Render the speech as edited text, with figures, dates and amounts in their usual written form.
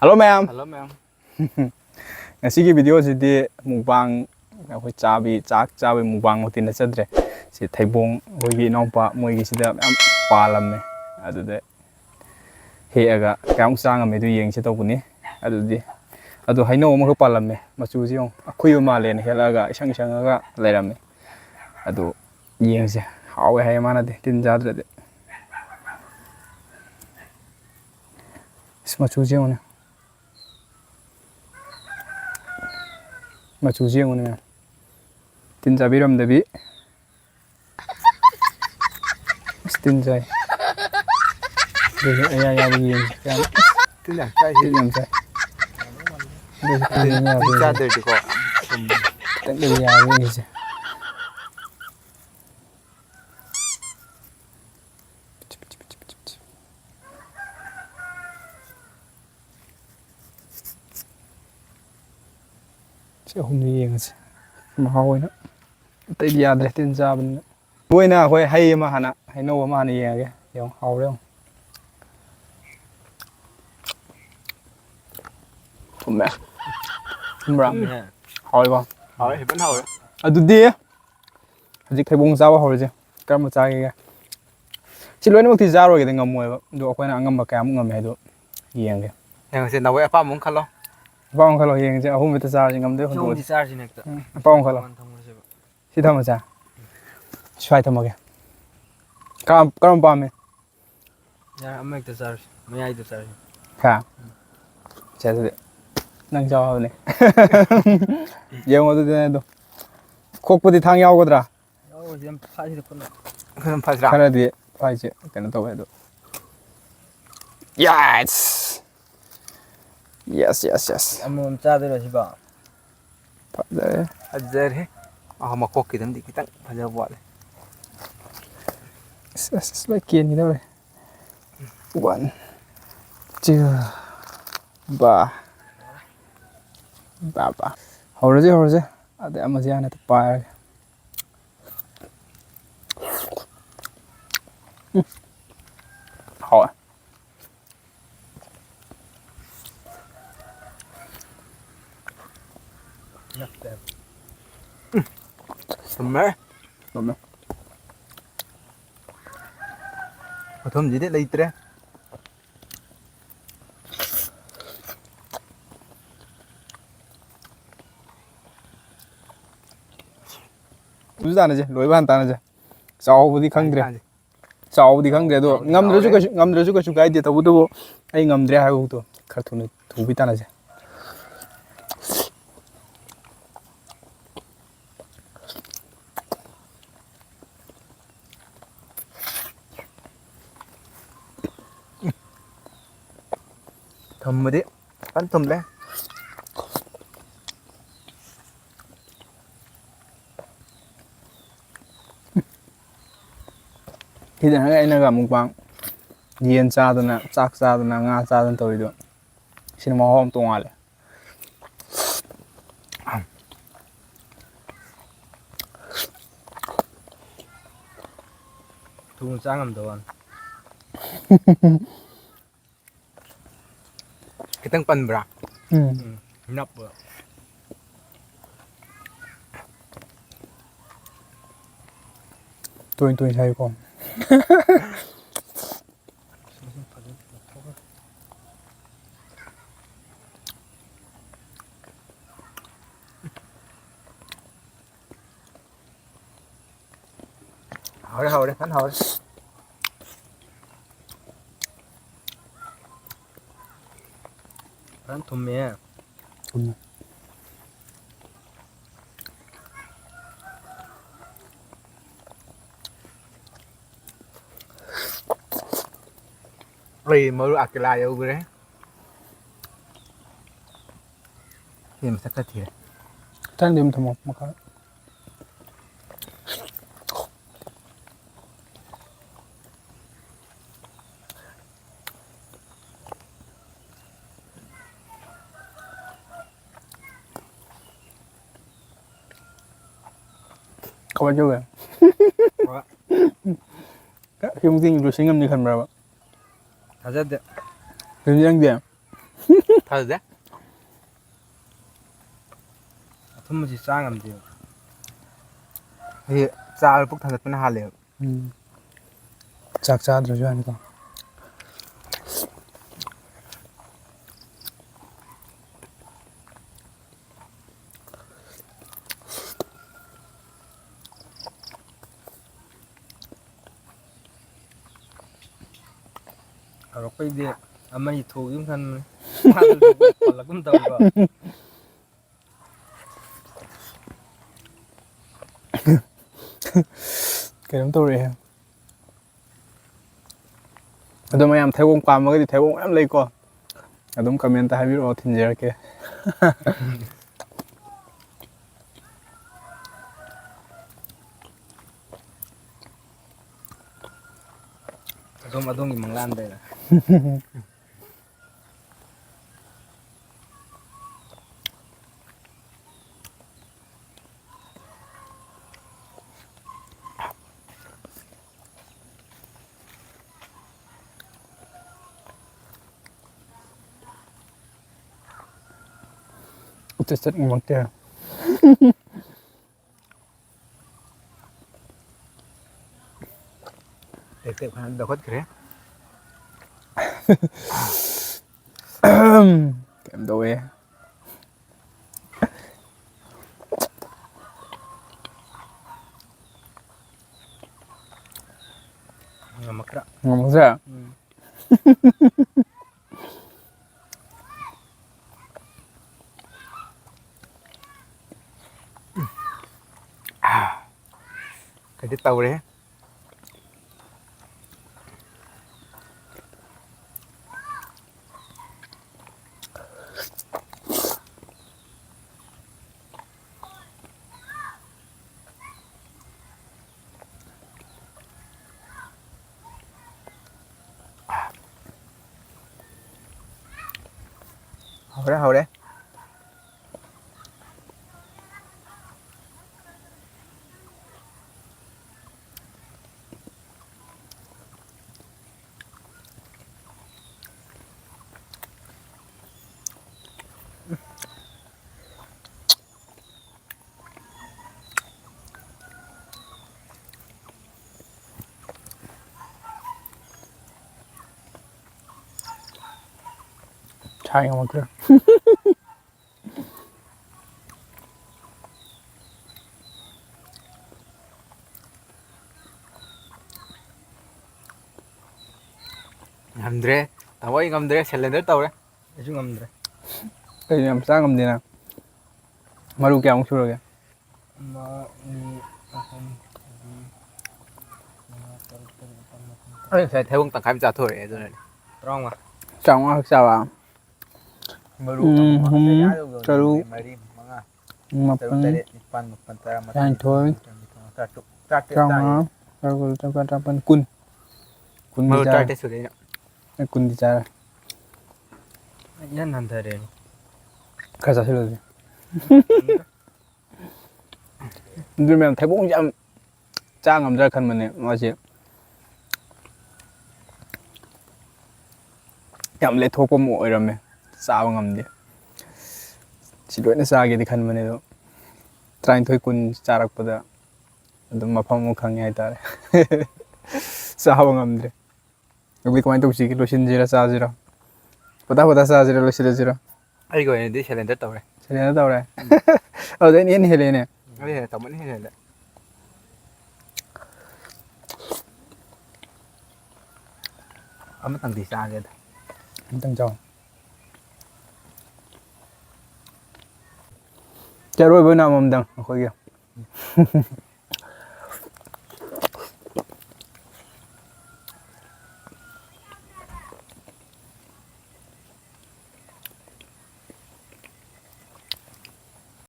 Hello ma'am. Hello ma'am. Ngasi기 video sidi mukbang akhoi chabi chak chabi mukbang utin na chadre si thaibong hoigi nongpa moigi sida am palamme adude he aga kaung sang ame du yeng se tobuni adudi adu haino ma ko palamme machu ji ong akhui ma len helaga isang isang aga leiramme adu yeng se hawe hay mana de tin jadre de machu ji ong machu ji ong ne tin jabiram debi tin jai ya ya bi yeng Tin nhang chai tin yeng jai tin cha de ko. Tận đều nhà như vậy. Chứ không đi gì mà hôi nữa. Tây đi ăn để tin ra bên. Buổi nào khơi hay mà hả nè, hay nấu mà hả nè cái, hiểu hầu đấy không? Không mẹ. Không rắm. Hỏi không? Hỏi thì vẫn hỏi. ꯑꯗꯨꯗꯤ ꯍꯧꯖꯤꯛ ꯊꯩꯕꯣꯡ ꯆꯥꯕ ꯍꯧꯔꯁꯦ ꯀꯔꯝꯕ ꯆꯥꯒꯦ ꯁꯤ ꯂꯣꯏꯅꯃꯛꯇꯤ ꯆꯥꯔꯣꯏꯒꯦꯗꯤ ꯉꯝꯃꯣꯏꯕ ꯑꯗꯣ ꯑꯩꯈꯣꯏꯅ ꯑꯉꯝꯕ ꯀꯌꯥꯃꯨꯛ ꯉꯝꯃꯦ ꯍꯥꯏꯗꯣ ꯌꯦꯡꯒꯦ Yang nào vậy apa muốn khalo? ꯑꯄꯥꯝꯕ ꯈꯜꯂꯣ ꯌꯦꯡꯁꯦ ꯑꯍꯨꯝ ꯍꯦꯛꯇ ꯆꯥꯔꯁꯤ ꯉꯝꯗꯣꯏ ꯍꯨꯟꯗꯣꯛꯑꯁꯤ charge nekta. ꯑꯄꯥꯝꯕ ꯈꯜꯂꯣ ꯁꯤ ꯊꯝꯃꯁꯦ ꯁ꯭ꯋꯥꯏ ꯊꯝꯃꯒꯦ ꯀꯔꯝ ꯄꯥꯝꯃꯦ Ya ama ekta charge. Mayai da charge. ꯈꯔ ꯁꯦ ꯑꯗꯨꯗꯤ ꯅꯪ ꯆꯥꯎ ꯍꯥꯏꯕꯅꯦ ꯌꯦꯡꯉꯣ ꯑꯗꯨꯗꯤ ꯑꯗꯣ ꯈꯣꯛꯄꯗꯤ ꯊꯥꯡ ꯌꯥꯎꯒꯗ꯭ꯔꯥ Yaw jam phai da kunna. Kham phasra. ꯈꯔꯗꯤ ꯐꯥꯏꯁꯦ ꯀꯩꯅꯣ ꯇꯧꯋꯦ ꯑꯗꯣ yes yes yes yes Amom cha da si ba. ꯐꯖꯔꯦ Ajare. Ah makok kidam di kitang phajab wale. ꯑꯁ ꯂꯣꯏ ꯀꯦꯟꯈꯤꯗꯧꯔꯦ 1 2 ꯕꯥ ꯕꯥ ꯍꯧꯔꯁꯦ ꯑꯗꯩ ꯑꯃꯁꯦ ꯍꯥꯟꯅ ꯄꯥꯏꯔꯒꯦ ꯍꯥꯎꯋꯦ Summer. ꯂꯣꯝꯃꯦ Pathom jide leitre. ꯑꯗꯨ ꯇꯥꯟꯅꯁꯦ ꯂꯣꯏꯕ ꯍꯥꯟꯅ ꯇꯥꯟꯅꯁꯦ ꯆꯥꯎꯕꯗꯤ ꯈꯪꯗ꯭ꯔꯦ ꯆꯥꯎꯕꯗꯤ ꯈꯪꯗ꯭ꯔꯦ ꯑꯗꯣ ꯉꯝꯗ꯭ꯔꯁꯨ ꯀꯩꯁꯨ ꯀꯥꯏꯗꯦ ꯇꯧꯕꯇꯕꯨ ꯑꯩ ꯉꯝꯗ꯭ꯔꯦ ꯍꯥꯏꯕꯗꯣ ꯈꯔ ꯊꯨꯅ ꯊꯨꯕꯤ ꯇꯥꯟꯅꯁꯦ Thumde. Pan thumle. ꯁꯤꯗꯅ ꯑꯩꯅꯒ ꯃꯨꯛꯕꯥꯡ ꯌꯦꯟ ꯆꯥꯗꯅ ꯆꯥꯛ ꯆꯥꯗꯅ ꯉꯥ ꯆꯥꯗꯅ ꯇꯧꯔꯤꯗꯣ ꯁꯤꯅ ꯃꯍꯥꯎ ꯑꯃ ꯇꯣꯡꯉꯥꯜꯂꯦ Thung cha ngam dawan. Kitang pan bra. Nap. Tôi thấy con Hầu đấy, hắn hầu đấy. Hắn thum mẹ. Rồi mới akila yêu cái Hiểm sắc thiệt. Tan điểm thầm một cái có bao nhiêu vậy? Khi ông tin rồi sinh âm như khẩn mà Thật ra thì như anh gì ꯊꯥꯖꯗꯦ ꯑꯊꯨꯝꯕꯁꯤ ꯆꯥ ꯉꯝꯗꯦꯕ ꯍꯧꯖꯤꯛ ꯆꯥꯕ ꯄꯨꯛ ꯊꯥꯡꯒꯠꯄꯅ ꯍꯥꯜꯂꯦꯕ ꯆꯥꯛ ꯆꯥꯗ꯭ꯔꯁꯨ ꯌꯥꯅꯤꯀꯣ ꯍꯧꯔꯛꯄꯩꯗꯤ ꯑꯃꯅꯤ ꯊꯣꯛꯒꯤꯒꯨꯝ ꯈꯟꯕꯅꯤ ꯄꯜꯂꯛꯀꯨꯝ ꯇꯧꯀꯣ ꯀꯩꯅꯣꯝ ꯇꯧꯔꯛꯑꯦ ꯑꯗꯣ ꯃꯌꯥꯝ ꯊꯩꯕꯣꯡ ꯄꯥꯝꯃꯒꯗꯤ ꯊꯩꯕꯣꯡ ꯃꯌꯥꯝ ꯂꯩꯀꯣ ꯑꯗꯨꯝ ꯀꯃꯦꯟꯇ ꯍꯥꯏꯕꯤꯔꯛꯑꯣ ꯊꯤꯟꯖꯔꯛꯀꯦ ꯑꯗꯣꯝꯒꯤ ꯃꯪꯂꯥꯟꯗ ꯆꯠ ꯉꯝꯃꯛꯇꯦ ꯇꯦꯛ ꯐꯅ ꯂꯧꯈꯠꯈ꯭ꯔꯦ ꯀꯩꯝ ꯇꯧꯋꯦ ꯉꯝꯃꯛꯇ꯭ꯔꯥ ꯉꯝꯃꯛꯇ꯭ꯔꯦ ꯈꯔꯗꯤ ꯇꯧꯔꯦ ꯍꯧꯔꯦ ꯁꯥꯏ ꯉꯝꯃꯛꯇ꯭ꯔꯦ ꯉꯝꯗ꯭ꯔꯦ ꯇꯥꯃꯣ ꯑꯩ ꯉꯝꯗ꯭ꯔꯦ ꯁꯦꯂꯦꯟꯗꯔ ꯇꯧꯔꯦ ꯑꯩꯁꯨ ꯉꯝꯗ꯭ꯔꯦ ꯀꯩꯅꯣ ꯌꯥꯝ ꯆꯥ ꯉꯝꯗꯦꯅ ꯃꯔꯨ ꯀꯌꯥꯃꯨꯛ ꯁꯨꯔꯒꯦ ꯑꯃ ꯑꯅꯤ ꯑꯍꯨꯝ ꯃꯔꯤ ꯃꯉꯥ ꯇꯔꯨꯛ ꯇꯔꯦꯠ ꯅꯤꯄꯥꯜ ꯃꯥꯄꯜ ꯑꯩ ꯉꯁꯥꯏ ꯊꯩꯕꯣꯡ ꯇꯪꯈꯥꯏ ꯑꯃ ꯆꯥꯊꯣꯛꯑꯦ ꯑꯗꯨꯅꯅꯦ 30 ꯆꯥꯝꯃꯉꯥ ꯈꯛ ꯆꯥꯕ ꯃꯔꯨ ꯑꯃ ꯑꯍꯨꯝ ꯌꯥꯎꯗꯕꯅꯦ ꯇꯔꯨꯛ 2 3 4 5 6 ꯃꯥꯄꯜ 7 8 9 10 11 ꯇꯔꯥꯅꯤꯊꯣꯏ 12 13 ꯇꯔꯥꯃꯉꯥ 10 ꯀꯨꯟꯗꯤ ꯃꯔꯨ ꯆꯥꯔꯦ 18 ꯁꯨꯔꯦ ꯀꯨꯟꯗꯤ ꯆꯥꯔꯦ ꯏꯍꯟ ꯍꯟꯊꯔꯦ ꯈꯔ ꯆꯥꯁꯤꯜꯂꯨ ꯑꯗꯨꯗꯤ ꯑꯗꯨ ꯃꯌꯥꯝ ꯊꯩꯕꯣꯡꯁꯦ ꯌꯥꯝ ꯆꯥ ꯉꯝꯗ꯭ꯔꯥ ꯈꯟꯕꯅꯦ ꯃꯥꯁꯦ ꯌꯥꯝ ꯂꯦꯠꯊꯣꯛꯄ ꯑꯃ ꯑꯣꯏꯔꯝꯃꯦ ꯆꯥꯕ ꯉꯝꯗꯦ ꯁꯤ ꯂꯣꯏꯅ ꯆꯥꯒꯦꯗꯤ ꯈꯟꯕꯅꯦ ꯑꯗꯣ 19 20 ꯆꯥꯔꯛꯄꯗ ꯑꯗꯨꯝ ꯃꯐꯝ ꯑꯃ ꯈꯪꯉꯦ ꯍꯥꯏꯇꯥꯔꯦ ꯆꯥꯕ ꯉꯝꯗ꯭ꯔꯦ ꯑꯗꯨꯗꯤ ꯀꯃꯥꯏꯅ ꯇꯧꯁꯤꯒꯦ ꯂꯣꯏꯁꯤꯟꯁꯤꯔꯥ ꯆꯥꯁꯤꯔꯥ ꯄꯣꯊꯥ ꯆꯥꯁꯤꯔꯥ ꯂꯣꯏꯁꯤꯜꯂꯁꯤꯔꯥ ꯑꯩꯒꯤ ꯑꯣꯏꯅꯗꯤ ꯁꯦꯂꯦꯟꯗꯔ ꯇꯧꯔꯦ ꯁꯦꯂꯦꯟꯗꯔ ꯇꯧꯔꯦ ꯑꯗꯨꯗꯩ ꯑꯩꯅ ꯍꯦꯟꯅ ꯍꯦꯜꯂꯦꯅꯦ ꯑꯩ ꯍꯦꯟꯅ ꯇꯥꯃꯣꯅ ꯍꯦꯟꯅ ꯍꯦꯜꯂꯦ ꯑꯃꯇꯪꯗꯤ ꯆꯥꯒꯦꯗ ꯑꯝꯇꯪ ꯆꯥꯎ ꯆꯔꯣꯏꯕ ꯑꯣꯏꯅ ꯑꯃꯃꯝꯗꯪ ꯑꯩꯈꯣꯏꯒꯤ